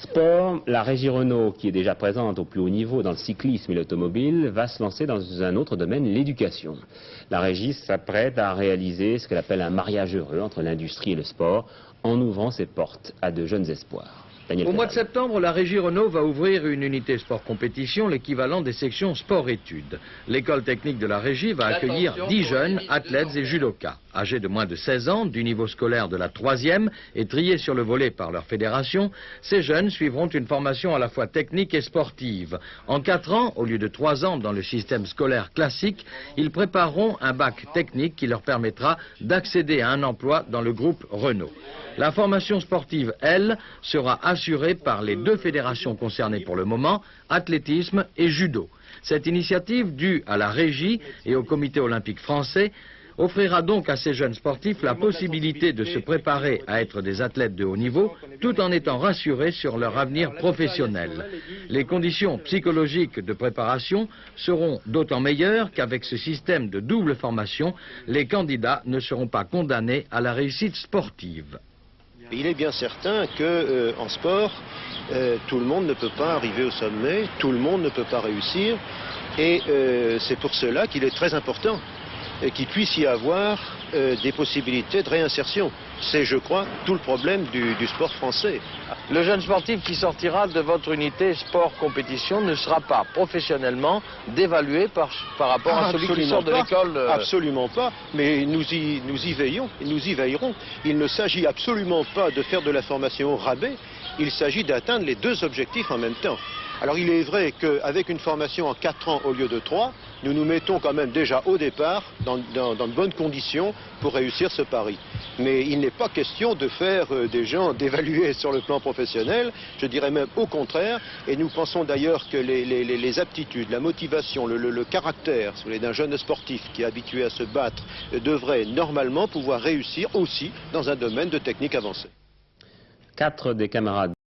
Sport, la régie Renault, qui est déjà présente au plus haut niveau dans le cyclisme et l'automobile, va se lancer dans un autre domaine, l'éducation. La régie s'apprête à réaliser ce qu'elle appelle un mariage heureux entre l'industrie et le sport, en ouvrant ses portes à de jeunes espoirs. Au mois de septembre, la régie Renault va ouvrir une unité sport-compétition, l'équivalent des sections sport-études. L'école technique de la régie va accueillir 10 jeunes athlètes et judokas, âgés de moins de 16 ans, du niveau scolaire de la 3e et triés sur le volet par leur fédération. Ces jeunes suivront une formation à la fois technique et sportive. En 4 ans, au lieu de 3 ans dans le système scolaire classique, ils prépareront un bac technique qui leur permettra d'accéder à un emploi dans le groupe Renault. La formation sportive, elle, sera assurée par les 2 fédérations concernées pour le moment, athlétisme et judo. Cette initiative, due à la régie et au comité olympique français, offrira donc à ces jeunes sportifs la possibilité de se préparer à être des athlètes de haut niveau, tout en étant rassurés sur leur avenir professionnel. Les conditions psychologiques de préparation seront d'autant meilleures qu'avec ce système de double formation, les candidats ne seront pas condamnés à la réussite sportive. Il est bien certain qu'en sport, tout le monde ne peut pas arriver au sommet, tout le monde ne peut pas réussir, et c'est pour cela qu'il est très important qu'il puisse y avoir des possibilités de réinsertion. C'est, je crois, tout le problème du sport français. Le jeune sportif qui sortira de votre unité sport-compétition ne sera pas professionnellement dévalué par rapport à celui qui sort de l'école Absolument pas, mais nous y veillons, nous y veillerons. Il ne s'agit absolument pas de faire de la formation au rabais, il s'agit d'atteindre les 2 objectifs en même temps. Alors il est vrai qu'avec une formation en 4 ans au lieu de 3, nous nous mettons quand même déjà au départ dans de bonnes conditions pour réussir ce pari. Mais il n'est pas question de faire des gens dévalués sur le plan professionnel, je dirais même au contraire, et nous pensons d'ailleurs que les aptitudes, la motivation, le caractère d'un jeune sportif qui est habitué à se battre devrait normalement pouvoir réussir aussi dans un domaine de technique avancée. 4 des camarades